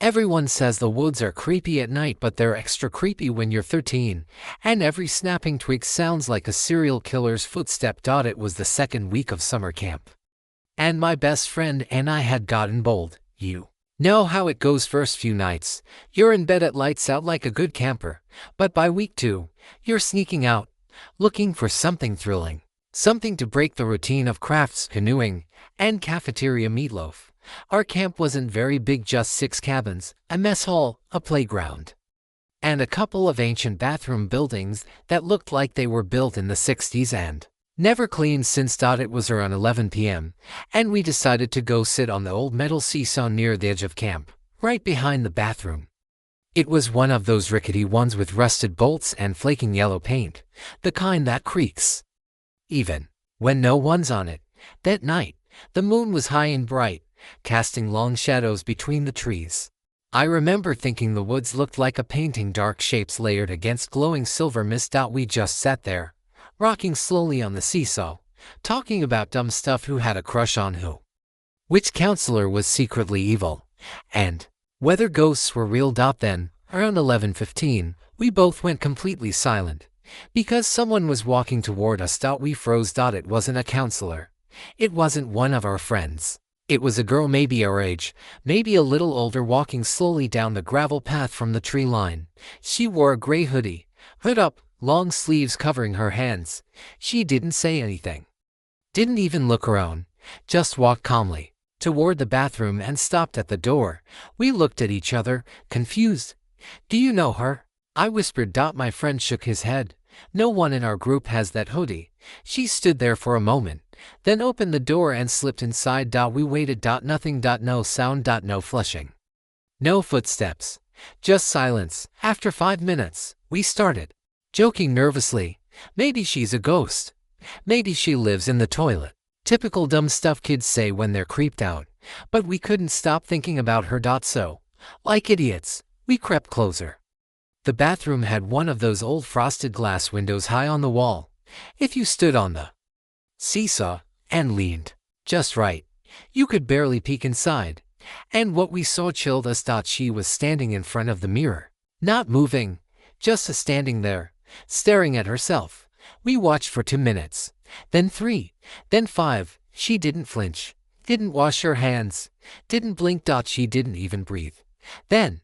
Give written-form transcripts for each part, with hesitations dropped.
Everyone says the woods are creepy at night, but they're extra creepy when you're 13, and every snapping twig sounds like a serial killer's footstep. It was the second week of summer camp, and my best friend and I had gotten bold. You know how it goes. First few nights, you're in bed at lights out like a good camper, but by week 2, you're sneaking out, looking for something thrilling, something to break the routine of crafts, canoeing, and cafeteria meatloaf. Our camp wasn't very big, just 6 cabins, a mess hall, a playground, and a couple of ancient bathroom buildings that looked like they were built in the 60s and never cleaned since. It was around 11 p.m., and we decided to go sit on the old metal seesaw near the edge of camp, right behind the bathroom. It was one of those rickety ones with rusted bolts and flaking yellow paint, the kind that creaks even when no one's on it. That night, the moon was high and bright, casting long shadows between the trees. I remember thinking the woods looked like a painting, dark shapes layered against glowing silver mist. We just sat there, rocking slowly on the seesaw, talking about dumb stuff, who had a crush on who, which counselor was secretly evil, and whether ghosts were real. Then, around 11:15, we both went completely silent, because someone was walking toward us. We froze. It wasn't a counselor. It wasn't one of our friends. It was a girl maybe our age, maybe a little older, walking slowly down the gravel path from the tree line. She wore a gray hoodie, hood up, long sleeves covering her hands. She didn't say anything, didn't even look around, just walked calmly toward the bathroom and stopped at the door. We looked at each other, confused. "Do you know her?" I whispered. My friend shook his head. "No one in our group has that hoodie." She stood there for a moment, then opened the door and slipped inside. We waited. Nothing. No sound. No flushing. No footsteps. Just silence. After 5 minutes, we started joking nervously. "Maybe she's a ghost. Maybe she lives in the toilet." Typical dumb stuff kids say when they're creeped out. But we couldn't stop thinking about her. So, like idiots, we crept closer. The bathroom had one of those old frosted glass windows high on the wall. If you stood on the seesaw and leaned just right, you could barely peek inside. And what we saw chilled us. She was standing in front of the mirror, not moving, just standing there, staring at herself. We watched for 2 minutes, then 3, then 5. She didn't flinch, didn't wash her hands, didn't blink. She didn't even breathe. Then,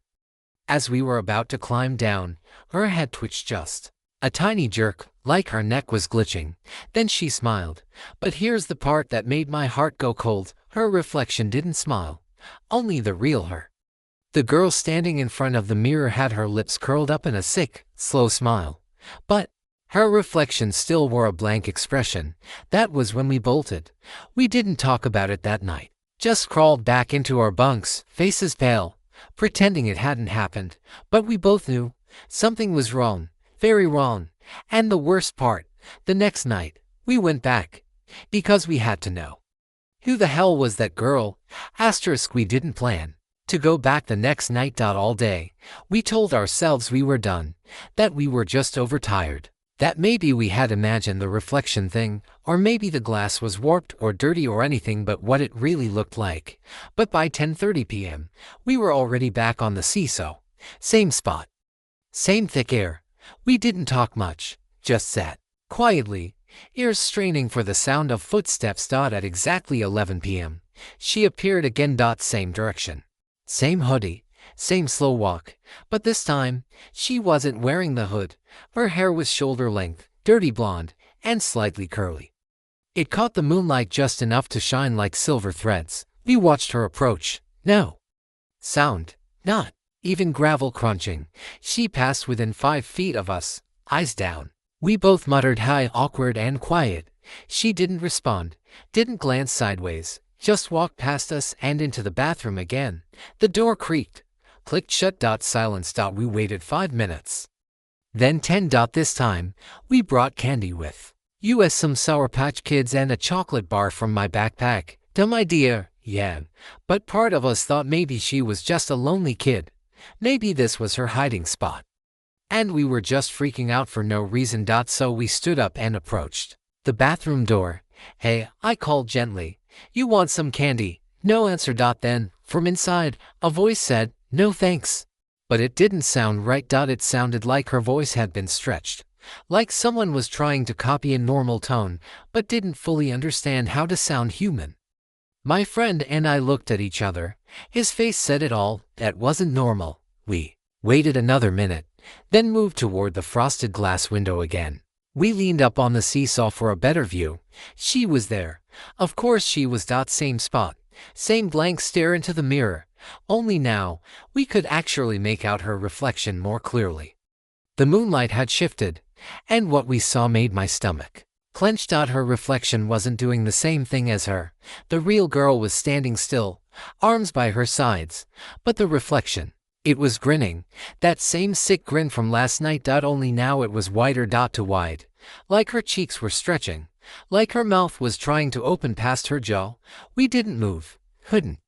as we were about to climb down, her head twitched just a tiny jerk, like her neck was glitching. Then she smiled. But here's the part that made my heart go cold. Her reflection didn't smile, only the real her. The girl standing in front of the mirror had her lips curled up in a sick, slow smile. But her reflection still wore a blank expression. That was when we bolted. We didn't talk about it that night. Just crawled back into our bunks, faces pale, pretending it hadn't happened. But we both knew something was wrong, very wrong. And the worst part, the next night, we went back, because we had to know. Who the hell was that girl? We didn't plan to go back the next night. All day, we told ourselves we were done, that we were just overtired, that maybe we had imagined the reflection thing, or maybe the glass was warped or dirty or anything but what it really looked like. But by 10:30 p.m., we were already back on the seesaw. Same spot, same thick air. We didn't talk much, just sat quietly, ears straining for the sound of footsteps. At exactly 11 p.m., she appeared again. Same direction, same hoodie, same slow walk, but this time, she wasn't wearing the hood. Her hair was shoulder length, dirty blonde, and slightly curly. It caught the moonlight just enough to shine like silver threads. We watched her approach. No sound, not even gravel crunching. She passed within 5 feet of us, eyes down. We both muttered hi, awkward and quiet. She didn't respond, didn't glance sideways, just walked past us and into the bathroom again. The door creaked, clicked shut. Silence. We waited 5 minutes. Then 10. This time, we brought candy with us, some Sour Patch Kids and a chocolate bar from my backpack. Dumb idea, yeah, but part of us thought maybe she was just a lonely kid. Maybe this was her hiding spot, and we were just freaking out for no reason. So we stood up and approached the bathroom door. "Hey," I called gently, "you want some candy?" No answer. Then, from inside, a voice said, "No thanks." But it didn't sound right. It sounded like her voice had been stretched. Like someone was trying to copy a normal tone, but didn't fully understand how to sound human. My friend and I looked at each other. His face said it all. That wasn't normal. We waited another minute, then moved toward the frosted glass window again. We leaned up on the seesaw for a better view. She was there. Of course she was. Same spot. Same blank stare into the mirror. Only now, we could actually make out her reflection more clearly. The moonlight had shifted, and what we saw made my stomach clench. Her reflection wasn't doing the same thing as her. The real girl was standing still, arms by her sides. But the reflection, it was grinning. That same sick grin from last night. Only now it was wider. Too wide. Like her cheeks were stretching. Like her mouth was trying to open past her jaw. We didn't move. Couldn't.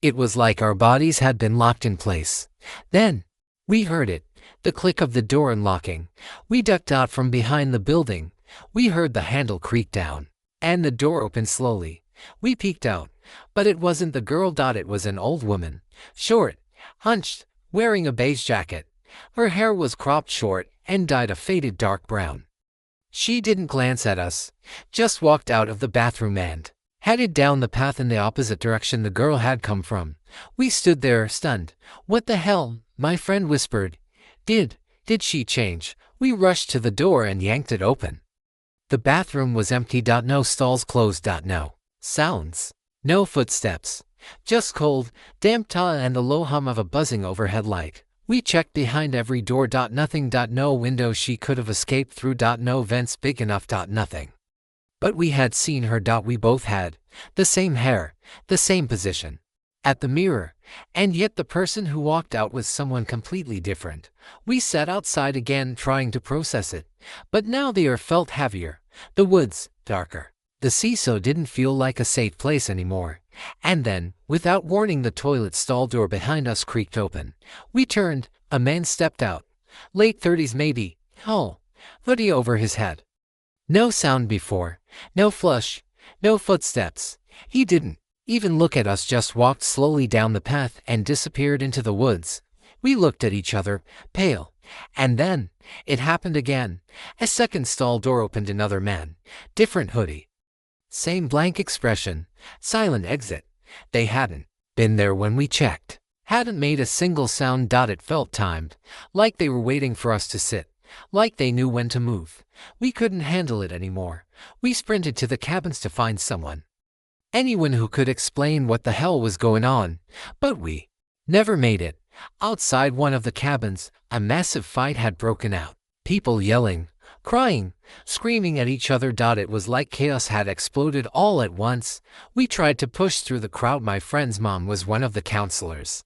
It was like our bodies had been locked in place. Then, we heard it. The click of the door unlocking. We ducked out from behind the building. We heard the handle creak down. And the door opened slowly. We peeked out. But it wasn't the girl. It was an old woman. Short, hunched, wearing a beige jacket. Her hair was cropped short and dyed a faded dark brown. She didn't glance at us. Just walked out of the bathroom and headed down the path in the opposite direction the girl had come from. We stood there, stunned. "What the hell?" my friend whispered. Did she change?" We rushed to the door and yanked it open. The bathroom was empty. No stalls closed. No sounds. No footsteps. Just cold, damp and the low hum of a buzzing overhead light. We checked behind every door. Nothing. No window she could have escaped through. No vents big enough. Nothing. But we had seen her. We both had the same hair, the same position at the mirror, and yet the person who walked out was someone completely different. We sat outside again, trying to process it, but now the air felt heavier, the woods darker. The seesaw didn't feel like a safe place anymore. And then, without warning, the toilet stall door behind us creaked open. We turned. A man stepped out. Late 30s maybe. Tall. Hoodie over his head. No sound before. No flush. No footsteps. He didn't even look at us, just walked slowly down the path and disappeared into the woods. We looked at each other, pale. And then, it happened again. A second stall door opened. Another man. Different hoodie. Same blank expression. Silent exit. They hadn't been there when we checked. Hadn't made a single sound. It felt timed. Like they were waiting for us to sit. Like they knew when to move. We couldn't handle it anymore. We sprinted to the cabins to find someone. Anyone who could explain what the hell was going on. But we never made it. Outside one of the cabins, a massive fight had broken out. People yelling, crying, screaming at each other. It was like chaos had exploded all at once. We tried to push through the crowd. My friend's mom was one of the counselors,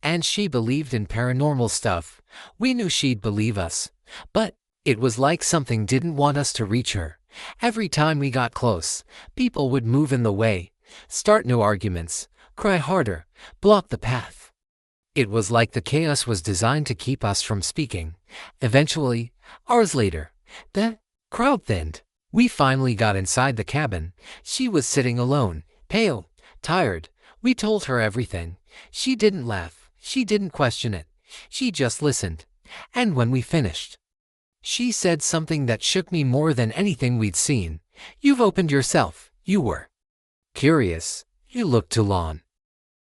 and she believed in paranormal stuff. We knew she'd believe us, but it was like something didn't want us to reach her. Every time we got close, people would move in the way, start new arguments, cry harder, block the path. It was like the chaos was designed to keep us from speaking. Eventually, hours later, the crowd thinned. We finally got inside the cabin. She was sitting alone, pale, tired. We told her everything. She didn't laugh. She didn't question it. She just listened. And when we finished, she said something that shook me more than anything we'd seen. "You've opened yourself. You were curious. You looked too long."